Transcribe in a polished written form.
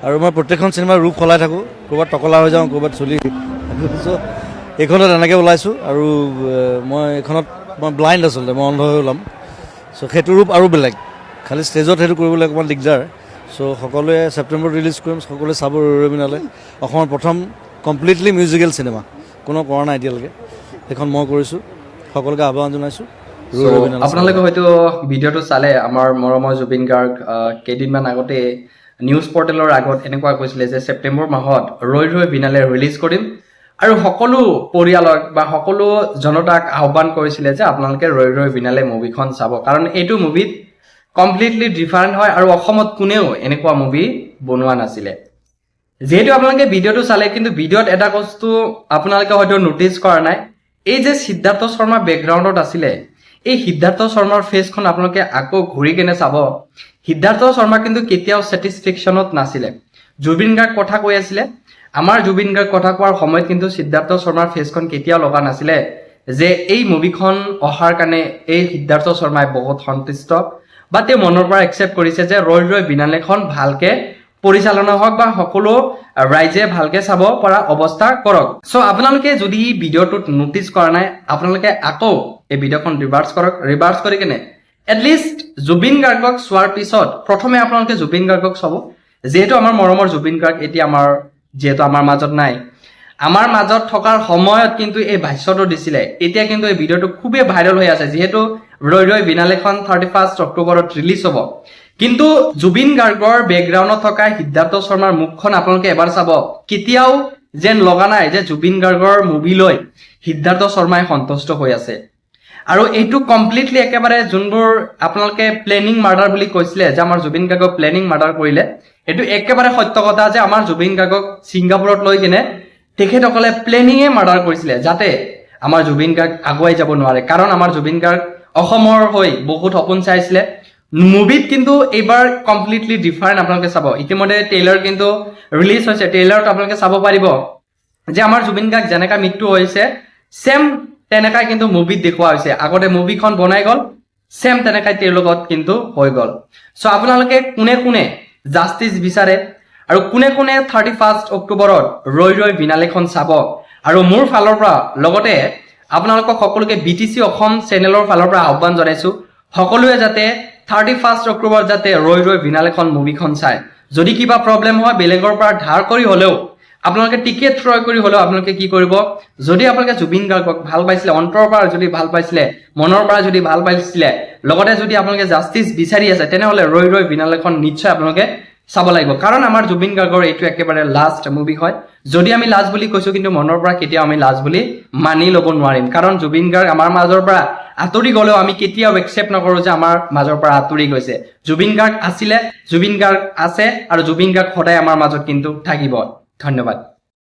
আৰু মই প্ৰত্যেকখন চিনেমাৰ ৰূপ সলাই থাকোঁ, ক'ৰবাত টকলা হৈ যাওঁ, ক'ৰবাত চলি চ' এইখনত এনেকৈ ওলাইছোঁ আৰু মই এইখনত মই ব্লাইণ্ড আচলতে, মই অন্ধ হৈ ওলাম। চ' সেইটো ৰূপ আৰু বেলেগ, খালি ষ্টেজত সেইটো কৰিবলৈ অকণমান দিগদাৰ। চ' সকলোৱে ছেপ্টেম্বৰত ৰিলিজ কৰিম, সকলোৱে চাব ৰৈ ৰৈ বিনালে। অসমৰ প্ৰথম কমপ্লিটলি মিউজিকেল চিনেমা, কোনো কৰা নাই এতিয়ালৈকে, সেইখন মই কৰিছোঁ। সকলোকে আহ্বান জনাইছোঁ। আপোনালোকে হয়তো ভিডিঅ'টো চালে, আমাৰ মৰমৰ জুবিন গাৰ্গ কেইদিনমান আগতে নিউজ পৰ্টেলৰ আগত এনেকুৱা কৈছিলে যে ছেপ্টেম্বৰ মাহত ৰৈ ৰৈ বিনালে ৰিলিজ কৰিম, আৰু সকলো পৰিয়ালক বা সকলো জনতাক আহ্বান কৰিছিলে যে আপোনালোকে ৰৈ ৰৈ বিনালে মুভিখন চাব, কাৰণ এইটো মুভিত কমপ্লিটলি ডিফাৰেণ্ট হয় আৰু অসমত কোনেও এনেকুৱা মুভি বনোৱা নাছিলে। যিহেতু আপোনালোকে ভিডিঅ'টো চালে, কিন্তু ভিডিঅ'ত এটা বস্তু আপোনালোকে হয়তো নটিচ কৰা নাই, এই যে সিদ্ধাৰ্থ শৰ্মা বেকগ্ৰাউণ্ডত আছিলে, এই সিদ্ধাৰ্থ শৰ্মাৰ ফেচখন আপোনালোকে আকৌ ঘূৰি কেনে চাব, সিদ্ধাৰ্থ শৰ্মা কিন্তু কেতিয়াও ছেটিছফেকশ্যনত নাছিলে। জুবিন গাৰ্গ কথা কৈ আছিলে, আমাৰ জুবিন গাৰ্গ কথা কোৱাৰ সময়ত কিন্তু সিদ্ধাৰ্থ শৰ্মাৰ ফেচখন কেতিয়াও লগা নাছিলে যে এই মুভিখন অহাৰ কাৰণে এই সিদ্ধাৰ্থ শৰ্মাই বহুত সন্তুষ্ট বা তেওঁ মনৰ পৰা একচেপ্ট কৰিছে যে ৰৈ ৰৈ বিনালেখন ভালকে পৰিচালনা হওক বা সকলো ৰাইজে ভালকে চাব পৰা অৱস্থা কৰক। চ' আপোনালোকে যদি ভিডিঅ'টোত নটিচ কৰা নাই, আপোনালোকে আকৌ এই ভিডিঅ'খন ৰিভাৰ্চ কৰি কেনে এটলিষ্ট জুবিন গাৰ্গক চোৱাৰ পিছত প্ৰথমে আপোনালোকে জুবিন গাৰ্গক চাব। যিহেতু আমাৰ মৰমৰ জুবিন গাৰ্গ এতিয়া যিহেতু আমাৰ মাজত নাই, আমাৰ মাজত থকাৰ সময়ত কিন্তু এই ভাষ্যটো দিছিলে। এতিয়া কিন্তু এই ভিডিঅ'টো খুবেই ভাইৰেল হৈ আছে, যিহেতু ৰৈ ৰৈ বিনালেখন 31 অক্টোবৰত ৰিলিজ হ'ব। কিন্তু জুবিন গাৰ্গৰ বেকগ্ৰাউণ্ডত থকা সিদ্ধাৰ্থ শৰ্মাৰ মুখখন আপোনালোকে এবাৰ চাব, কেতিয়াও যেন লগা নাই যে জুবিন গাৰ্গৰ মুভি লৈ সিদ্ধাৰ্থ শৰ্মাই সন্তুষ্ট হৈ আছে। আৰু এইটো কমপ্লিটলি একেবাৰে যোনবোৰ আপোনালোকে প্লেনিং মাৰ্ডাৰ বুলি কৈছিলে যে আমাৰ জুবিন গাৰ্গক প্লেনিং মাৰ্ডাৰ কৰিলে, এইটো একেবাৰে সত্য কথা যে আমাৰ জুবিন গাৰ্গক ছিংগাপুৰত লৈ কিনে তেখেতসকলে প্লেনিঙে মাৰ্ডাৰ কৰিছিলে যাতে আমাৰ জুবিন গাৰ্গ আগুৱাই যাব নোৱাৰে। কাৰণ আমাৰ জুবিন গাৰ্গ অসমৰ হৈ বহুত সপোন চাইছিলে। মুভিত কিন্তু এইবাৰ কমপ্লিটলি ডিফাৰেণ্ট আপোনালোকে চাব। ইতিমধ্যে ট্ৰেইলাৰ কিন্তু ৰিলিজ হৈছে, ট্ৰেইলাৰত আপোনালোকে চাব পাৰিব যে আমাৰ জুবিন গাৰ্গ যেনেকা মৃত্যু হৈছে চেম তেনেকাই কিন্তু মুভিত দেখুওৱা হৈছে। আগতে মুভিখন বনাই গ'ল, চেম তেনেকাই তেওঁৰ লগত কিন্তু হৈ গ'ল। চ' আপোনালোকে কোনে কোনে জাষ্টিচ বিচাৰে আৰু কোনে কোনে 31 অক্টোবৰত ৰৈ ৰৈ বিনালেখন চাব, আৰু মোৰ ফালৰ পৰা লগতে আপোনালোকক সকলোকে BTC অসম চেনেলৰ ফালৰ পৰা আহ্বান জনাইছো, সকলোৱে যাতে 31 অক্টোবৰত যাতে ৰৈ ৰৈ বিনালেখন মুভিখন চায়। যদি কিবা প্ৰব্লেম হয় বেলেগৰ পৰা ধাৰ কৰি হ'লেও আপোনালোকে টিকেট ক্ৰয় কৰি হ'লেও আপোনালোকে কি কৰিব, যদি আপোনালোকে জুবিন গাৰ্গক ভাল পাইছিলে, অন্তৰৰ পৰা যদি ভাল পাইছিলে, মনৰ পৰা যদি ভাল পাইছিলে, লগতে যদি আপোনালোকে জাষ্টিচ বিচাৰি আছে, তেনেহ'লে ৰৈ ৰৈ বিনালেখন নিশ্চয় আপোনালোকে চাব লাগিব। কাৰণ আমাৰ জুবিন গাৰ্গৰ এইটো একেবাৰে লাষ্ট মুভি হয়। যদি আমি লাষ্ট বুলি কৈছো, কিন্তু মনৰ পৰা কেতিয়াও আমি লাষ্ট বুলি মানি ল'ব নোৱাৰিম। কাৰণ জুবিন গাৰ্গ আমাৰ মাজৰ পৰা আঁতৰি গ'লেও আমি কেতিয়াও একচেপ্ট নকৰো যে আমাৰ মাজৰ পৰা আঁতৰি গৈছে। জুবিন গাৰ্গ আছিলে, জুবিন গাৰ্গ আছে, আৰু জুবিন গাৰ্গ সদায় আমাৰ মাজত কিন্তু থাকিব। ধন্যবাদ।